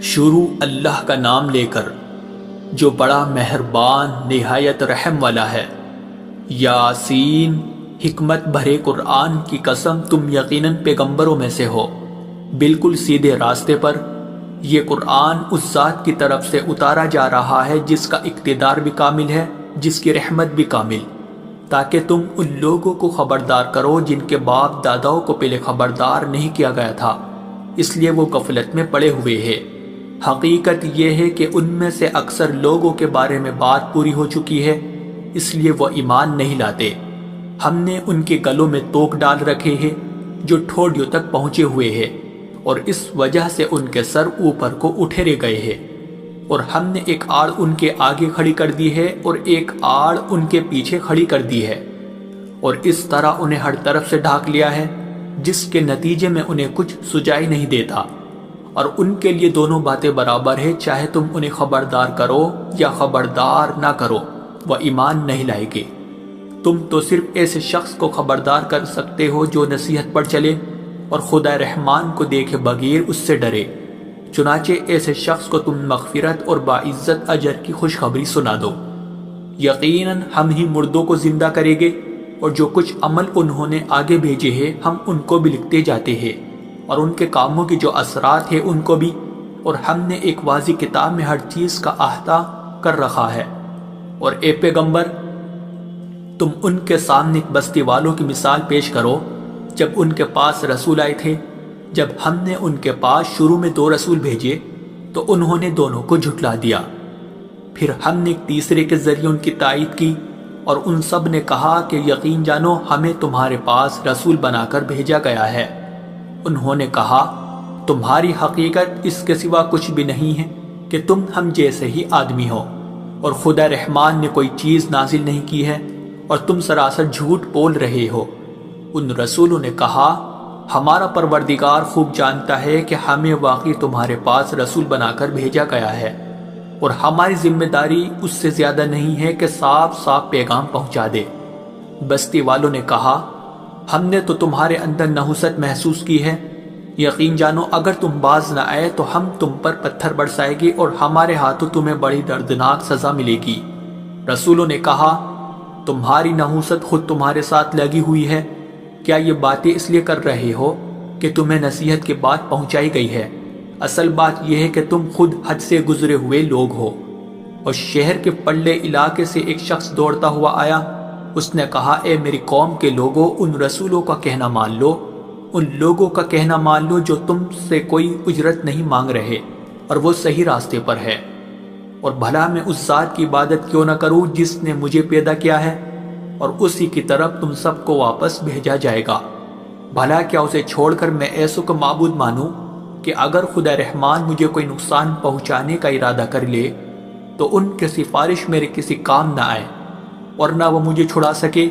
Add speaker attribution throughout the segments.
Speaker 1: شروع اللہ کا نام لے کر جو بڑا مہربان نہایت رحم والا ہے۔ یاسین، حکمت بھرے قرآن کی قسم، تم یقیناً پیغمبروں میں سے ہو، بالکل سیدھے راستے پر۔ یہ قرآن اس ذات کی طرف سے اتارا جا رہا ہے جس کا اقتدار بھی کامل ہے، جس کی رحمت بھی کامل، تاکہ تم ان لوگوں کو خبردار کرو جن کے باپ داداؤں کو پہلے خبردار نہیں کیا گیا تھا، اس لیے وہ غفلت میں پڑے ہوئے ہیں۔ حقیقت یہ ہے کہ ان میں سے اکثر لوگوں کے بارے میں بات پوری ہو چکی ہے، اس لیے وہ ایمان نہیں لاتے۔ ہم نے ان کے گلوں میں توق ڈال رکھے ہیں جو ٹھوڑیوں تک پہنچے ہوئے ہیں، اور اس وجہ سے ان کے سر اوپر کو اٹھے گئے ہیں، اور ہم نے ایک آڑ ان کے آگے کھڑی کر دی ہے اور ایک آڑ ان کے پیچھے کھڑی کر دی ہے، اور اس طرح انہیں ہر طرف سے ڈھانک لیا ہے، جس کے نتیجے میں انہیں کچھ سجائی نہیں دیتا۔ اور ان کے لیے دونوں باتیں برابر ہے، چاہے تم انہیں خبردار کرو یا خبردار نہ کرو، وہ ایمان نہیں لائے گے۔ تم تو صرف ایسے شخص کو خبردار کر سکتے ہو جو نصیحت پر چلے اور خدا رحمان کو دیکھے بغیر اس سے ڈرے، چنانچہ ایسے شخص کو تم مغفرت اور باعزت اجر کی خوشخبری سنا دو۔ یقیناً ہم ہی مردوں کو زندہ کریں گے، اور جو کچھ عمل انہوں نے آگے بھیجے ہیں ہم ان کو بھی لکھتے جاتے ہیں، اور ان کے کاموں کی جو اثرات ہیں ان کو بھی، اور ہم نے ایک واضح کتاب میں ہر چیز کا احاطہ کر رکھا ہے۔ اور اے پیغمبر، تم ان کے سامنے ایک بستی والوں کی مثال پیش کرو جب ان کے پاس رسول آئے تھے۔ جب ہم نے ان کے پاس شروع میں 2 رسول بھیجے تو انہوں نے دونوں کو جھٹلا دیا، پھر ہم نے ایک تیسرے کے ذریعے ان کی تائید کی، اور ان سب نے کہا کہ یقین جانو ہمیں تمہارے پاس رسول بنا کر بھیجا گیا ہے۔ انہوں نے کہا تمہاری حقیقت اس کے سوا کچھ بھی نہیں ہے کہ تم ہم جیسے ہی آدمی ہو، اور خدا رحمان نے کوئی چیز نازل نہیں کی ہے اور تم سراسر جھوٹ بول رہے ہو۔ ان رسولوں نے کہا ہمارا پروردگار خوب جانتا ہے کہ ہمیں واقعی تمہارے پاس رسول بنا کر بھیجا گیا ہے، اور ہماری ذمہ داری اس سے زیادہ نہیں ہے کہ صاف صاف پیغام پہنچا دے۔ بستی والوں نے کہا ہم نے تو تمہارے اندر نحوست محسوس کی ہے، یقین جانو اگر تم باز نہ آئے تو ہم تم پر پتھر برسائیں گے اور ہمارے ہاتھوں تمہیں بڑی دردناک سزا ملے گی۔ رسولوں نے کہا تمہاری نحوست خود تمہارے ساتھ لگی ہوئی ہے، کیا یہ باتیں اس لیے کر رہے ہو کہ تمہیں نصیحت کی بات پہنچائی گئی ہے؟ اصل بات یہ ہے کہ تم خود حد سے گزرے ہوئے لوگ ہو۔ اور شہر کے پلے علاقے سے ایک شخص دوڑتا ہوا آیا، اس نے کہا اے میری قوم کے لوگوں، ان رسولوں کا کہنا مان لو، ان لوگوں کا کہنا مان لو جو تم سے کوئی اجرت نہیں مانگ رہے اور وہ صحیح راستے پر ہے، اور بھلا میں اس ذات کی عبادت کیوں نہ کروں جس نے مجھے پیدا کیا ہے، اور اسی کی طرف تم سب کو واپس بھیجا جائے گا۔ بھلا کیا اسے چھوڑ کر میں ایسوں کو معبود مانوں کہ اگر خدا رحمان مجھے کوئی نقصان پہنچانے کا ارادہ کر لے تو ان کی سفارش میرے کسی کام نہ آئے اور نہ وہ مجھے چھڑا سکے؟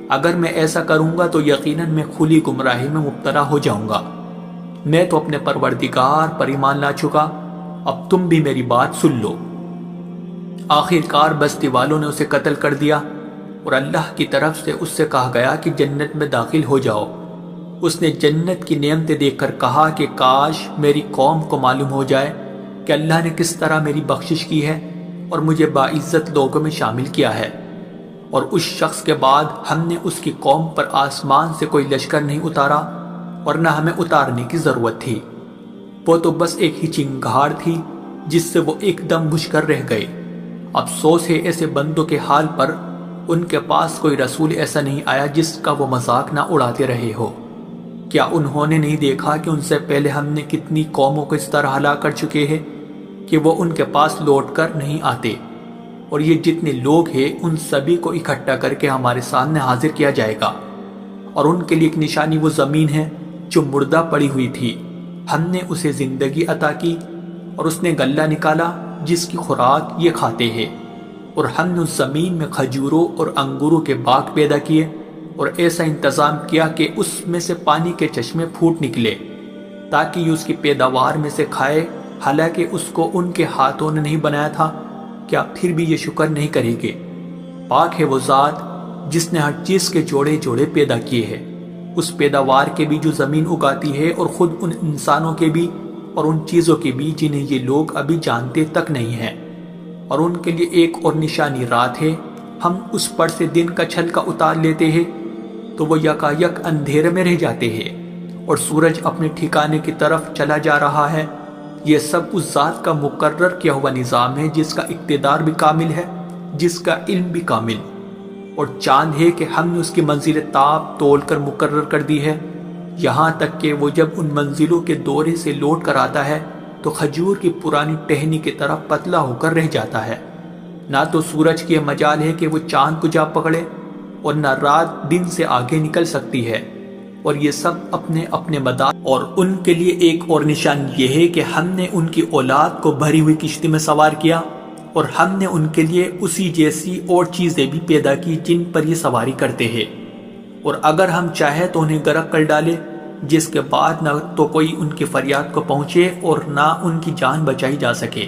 Speaker 1: اگر میں ایسا کروں گا تو یقیناً میں کھلی گمراہی میں مبتلا ہو جاؤں گا۔ میں تو اپنے پروردگار پر ایمان لا چکا، اب تم بھی میری بات سن لو۔ آخر کار بستی والوں نے اسے قتل کر دیا، اور اللہ کی طرف سے اس سے کہا گیا کہ جنت میں داخل ہو جاؤ۔ اس نے جنت کی نعمتیں دیکھ کر کہا کہ کاش میری قوم کو معلوم ہو جائے کہ اللہ نے کس طرح میری بخشش کی ہے اور مجھے باعزت لوگوں میں شامل کیا ہے۔ اور اس شخص کے بعد ہم نے اس کی قوم پر آسمان سے کوئی لشکر نہیں اتارا، اور نہ ہمیں اتارنے کی ضرورت تھی، وہ تو بس ایک ہی چنگھاڑ تھی جس سے وہ ایک دم بجھ کر رہ گئے۔ افسوس ہے ایسے بندوں کے حال پر، ان کے پاس کوئی رسول ایسا نہیں آیا جس کا وہ مذاق نہ اڑاتے رہے ہو۔ کیا انہوں نے نہیں دیکھا کہ ان سے پہلے ہم نے کتنی قوموں کو اس طرح ہلاک کر چکے ہیں کہ وہ ان کے پاس لوٹ کر نہیں آتے؟ اور یہ جتنے لوگ ہیں ان سبھی کو اکٹھا کر کے ہمارے سامنے حاضر کیا جائے گا، اور ان کے لیے ایک نشانی وہ زمین ہے جو مردہ پڑی ہوئی تھی، ہم نے اسے زندگی عطا کی، اور اس نے غلہ نکالا جس کی خوراک یہ کھاتے ہیں، اور ہم نے اس زمین میں کھجوروں اور انگوروں کے باغ پیدا کیے، اور ایسا انتظام کیا کہ اس میں سے پانی کے چشمے پھوٹ نکلے تاکہ یہ اس کی پیداوار میں سے کھائے، حالانکہ اس کو ان کے ہاتھوں نے نہیں بنایا تھا۔ کیا پھر بھی یہ شکر نہیں کریں گے؟ پاک ہے وہ ذات جس نے ہر چیز کے جوڑے جوڑے پیدا کیے ہیں، اس پیداوار کے بھی جو زمین اگاتی ہے اور خود ان انسانوں کے بھی اور ان چیزوں کی بھی جنہیں یہ لوگ ابھی جانتے تک نہیں ہیں۔ اور ان کے لیے ایک اور نشانی رات ہے، ہم اس پر سے دن کا چھلکا اتار لیتے ہیں تو وہ یکایک اندھیرے میں رہ جاتے ہیں اور سورج اپنے ٹھکانے کی طرف چلا جا رہا ہے۔ یہ سب اس ذات کا مقرر کیا ہوا نظام ہے جس کا اقتدار بھی کامل ہے، جس کا علم بھی کامل، اور چاند ہے کہ ہم نے اس کی منزل تاب تول کر مقرر کر دی ہے، یہاں تک کہ وہ جب ان منزلوں کے دورے سے لوٹ کر آتا ہے تو کھجور کی پرانی ٹہنی کی طرح پتلا ہو کر رہ جاتا ہے۔ نہ تو سورج کی مجال ہے کہ وہ چاند کو جا پکڑے اور نہ رات دن سے آگے نکل سکتی ہے، اور یہ سب اپنے اپنے مدار۔ اور ان کے لیے ایک اور نشان یہ ہے کہ ہم نے ان کی اولاد کو بھری ہوئی کشتی میں سوار کیا، اور ہم نے ان کے لیے اسی جیسی اور چیزیں بھی پیدا کی جن پر یہ سواری کرتے ہیں، اور اگر ہم چاہیں تو انہیں غرق کر ڈالے، جس کے بعد نہ تو کوئی ان کی فریاد کو پہنچے اور نہ ان کی جان بچائی جا سکے۔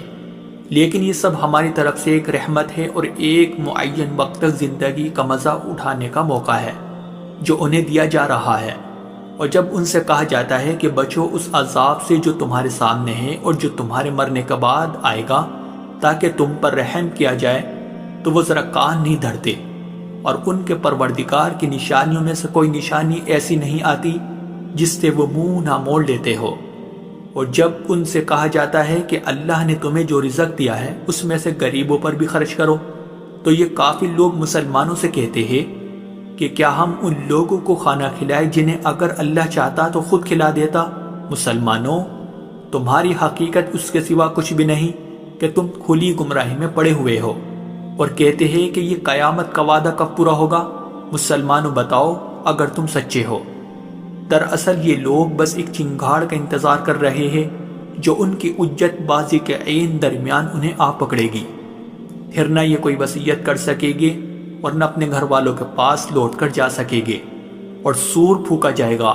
Speaker 1: لیکن یہ سب ہماری طرف سے ایک رحمت ہے اور ایک معین وقت تک زندگی کا مزہ اٹھانے کا موقع ہے جو انہیں دیا جا رہا ہے۔ اور جب ان سے کہا جاتا ہے کہ بچو اس عذاب سے جو تمہارے سامنے ہے اور جو تمہارے مرنے کے بعد آئے گا تاکہ تم پر رحم کیا جائے، تو وہ ذرا کان نہیں دھرتے، اور ان کے پروردگار کی نشانیوں میں سے کوئی نشانی ایسی نہیں آتی جس سے وہ منہ نہ موڑ لیتے ہو۔ اور جب ان سے کہا جاتا ہے کہ اللہ نے تمہیں جو رزق دیا ہے اس میں سے غریبوں پر بھی خرچ کرو، تو یہ کافر لوگ مسلمانوں سے کہتے ہیں کہ کیا ہم ان لوگوں کو کھانا کھلائے جنہیں اگر اللہ چاہتا تو خود کھلا دیتا؟ مسلمانوں، تمہاری حقیقت اس کے سوا کچھ بھی نہیں کہ تم کھلی گمراہی میں پڑے ہوئے ہو، اور کہتے ہیں کہ یہ قیامت کا وعدہ کب پورا ہوگا؟ مسلمانوں بتاؤ اگر تم سچے ہو۔ دراصل یہ لوگ بس ایک چنگاڑ کا انتظار کر رہے ہیں جو ان کی حجت بازی کے عین درمیان انہیں آ پکڑے گی، پھر نہ یہ کوئی وصیت کر سکے گے اور نہ اپنے گھر والوں کے پاس لوٹ کر جا سکے گے، اور سور پھونکا جائے گا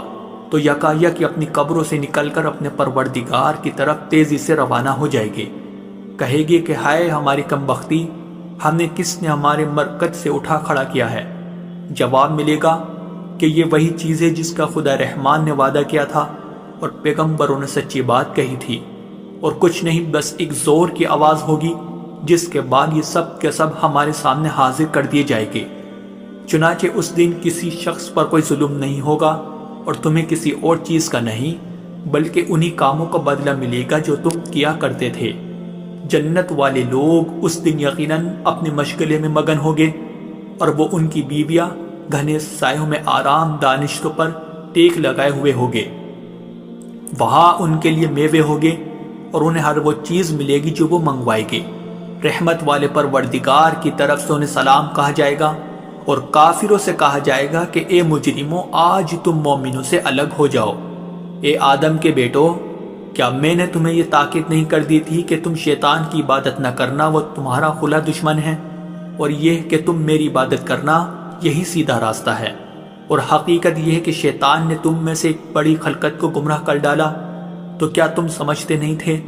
Speaker 1: تو یکایک اپنی قبروں سے نکل کر اپنے پروردگار کی طرف تیزی سے روانہ ہو جائے گے۔ کہے گے کہ ہائے ہماری کم بختی، ہمیں کس نے ہمارے مرکز سے اٹھا کھڑا کیا ہے؟ جواب ملے گا کہ یہ وہی چیز ہے جس کا خدا رحمان نے وعدہ کیا تھا اور پیغمبروں نے سچی بات کہی تھی، اور کچھ نہیں بس ایک زور کی آواز ہوگی جس کے بعد یہ سب کے سب ہمارے سامنے حاضر کر دیے جائیں گے۔ چنانچہ اس دن کسی شخص پر کوئی ظلم نہیں ہوگا اور تمہیں کسی اور چیز کا نہیں، بلکہ انہی کاموں کا بدلہ ملے گا جو تم کیا کرتے تھے۔ جنت والے لوگ اس دن یقیناً اپنے مشغلے میں مگن ہوگے، اور وہ ان کی بیویاں گھنے سایوں میں آرام دانشتوں پر ٹیک لگائے ہوئے ہوگے۔ وہاں ان کے لیے میوے ہوگے اور انہیں ہر وہ چیز ملے گی جو وہ منگوائے گے۔ رحمت والے پروردگار کی طرف سے انہیں سلام کہا جائے گا، اور کافروں سے کہا جائے گا کہ اے مجرموں، آج تم مومنوں سے الگ ہو جاؤ۔ اے آدم کے بیٹو، کیا میں نے تمہیں یہ تاکید نہیں کر دی تھی کہ تم شیطان کی عبادت نہ کرنا، وہ تمہارا کھلا دشمن ہے، اور یہ کہ تم میری عبادت کرنا، یہی سیدھا راستہ ہے۔ اور حقیقت یہ ہے کہ شیطان نے تم میں سے ایک بڑی خلقت کو گمراہ کر ڈالا، تو کیا تم سمجھتے نہیں تھے؟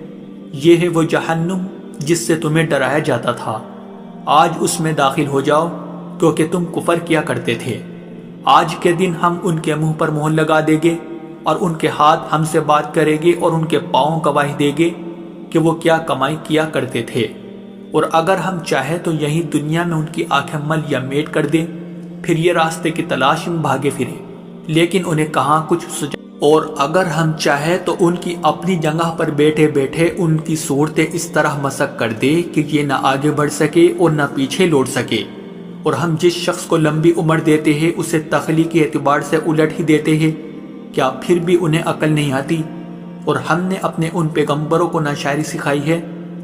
Speaker 1: یہ ہے وہ جہنم جس سے تمہیں ڈرایا جاتا تھا، آج اس میں داخل ہو جاؤ کیونکہ تم کفر کیا کرتے تھے۔ آج کے دن ہم ان کے منہ پر مہر لگا دیں گے، اور ان کے ہاتھ ہم سے بات کریں گے، اور ان کے پاؤں گواہی دیں گے کہ وہ کیا کمائی کیا کرتے تھے۔ اور اگر ہم چاہیں تو یہی دنیا میں ان کی آنکھیں مل یا میٹ کر دیں، پھر یہ راستے کی تلاش میں بھاگے پھرے، لیکن انہیں کہاں کچھ سجا۔ اور اگر ہم چاہیں تو ان کی اپنی جگہ پر بیٹھے بیٹھے ان کی صورتیں اس طرح مسخ کر دے کہ یہ نہ آگے بڑھ سکے اور نہ پیچھے لوٹ سکے۔ اور ہم جس شخص کو لمبی عمر دیتے ہیں اسے تخلیقی اعتبار سے الٹ ہی دیتے ہیں، کیا پھر بھی انہیں عقل نہیں آتی؟ اور ہم نے اپنے ان پیغمبروں کو نہ شاعری سکھائی ہے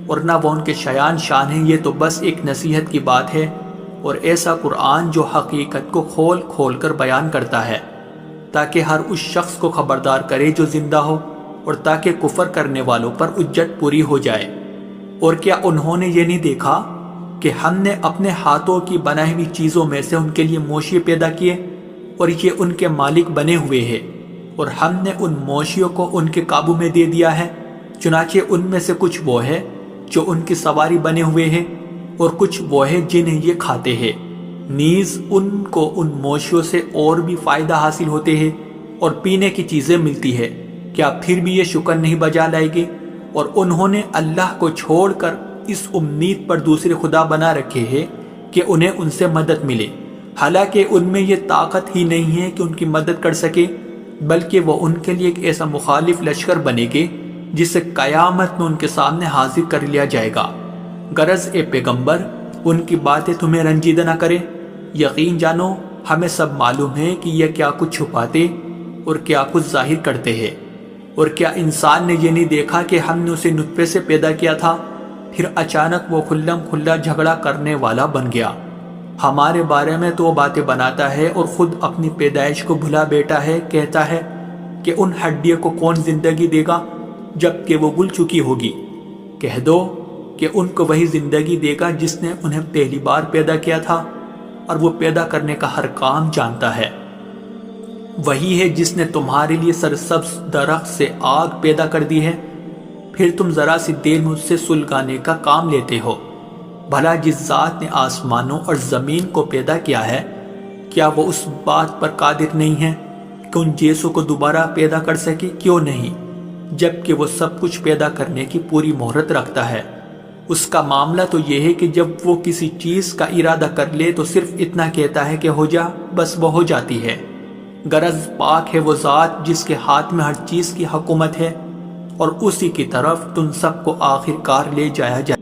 Speaker 1: اور نہ وہ ان کے شایان شان ہیں، یہ تو بس ایک نصیحت کی بات ہے، اور ایسا قرآن جو حقیقت کو کھول کھول کر بیان کرتا ہے تاکہ ہر اس شخص کو خبردار کرے جو زندہ ہو، اور تاکہ کفر کرنے والوں پر حجت پوری ہو جائے۔ اور کیا انہوں نے یہ نہیں دیکھا کہ ہم نے اپنے ہاتھوں کی بنائی ہوئی چیزوں میں سے ان کے لیے موشی پیدا کیے، اور یہ ان کے مالک بنے ہوئے ہیں، اور ہم نے ان موشیوں کو ان کے قابو میں دے دیا ہے؟ چنانچہ ان میں سے کچھ وہ ہے جو ان کی سواری بنے ہوئے ہیں، اور کچھ وہ ہے جنہیں یہ کھاتے ہیں۔ نیز ان کو ان موشیوں سے اور بھی فائدہ حاصل ہوتے ہیں اور پینے کی چیزیں ملتی ہے، کیا پھر بھی یہ شکر نہیں بجا لائے گے؟ اور انہوں نے اللہ کو چھوڑ کر اس امید پر دوسرے خدا بنا رکھے ہیں کہ انہیں ان سے مدد ملے، حالانکہ ان میں یہ طاقت ہی نہیں ہے کہ ان کی مدد کر سکے، بلکہ وہ ان کے لیے ایک ایسا مخالف لشکر بنے گے جسے قیامت میں ان کے سامنے حاضر کر لیا جائے گا۔ غرض اے پیغمبر، ان کی باتیں تمہیں رنجیدہ نہ کریں، یقین جانو ہمیں سب معلوم ہے کہ یہ کیا کچھ چھپاتے اور کیا کچھ ظاہر کرتے ہیں۔ اور کیا انسان نے یہ نہیں دیکھا کہ ہم نے اسے نطفے سے پیدا کیا تھا، پھر اچانک وہ کھلم کھلا جھگڑا کرنے والا بن گیا؟ ہمارے بارے میں تو وہ باتیں بناتا ہے اور خود اپنی پیدائش کو بھلا بیٹھا ہے، کہتا ہے کہ ان ہڈیوں کو کون زندگی دے گا جب کہ وہ گل چکی ہوگی؟ کہہ دو کہ ان کو وہی زندگی دے گا جس نے انہیں پہلی بار پیدا کیا تھا، اور وہ پیدا کرنے کا ہر کام جانتا ہے۔ وہی ہے جس نے تمہارے لیے سرسبز درخت سے آگ پیدا کر دی ہے، پھر تم ذرا سی دیر میں اس سے سلگانے کا کام لیتے ہو۔ بھلا جس ذات نے آسمانوں اور زمین کو پیدا کیا ہے، کیا وہ اس بات پر قادر نہیں ہے کہ ان جیسوں کو دوبارہ پیدا کر سکے؟ کیوں نہیں، جبکہ وہ سب کچھ پیدا کرنے کی پوری مہرت رکھتا ہے۔ اس کا معاملہ تو یہ ہے کہ جب وہ کسی چیز کا ارادہ کر لے تو صرف اتنا کہتا ہے کہ ہو جا، بس وہ ہو جاتی ہے۔ غرض پاک ہے وہ ذات جس کے ہاتھ میں ہر چیز کی حکومت ہے، اور اسی کی طرف تم سب کو آخر کار لے جایا جائے۔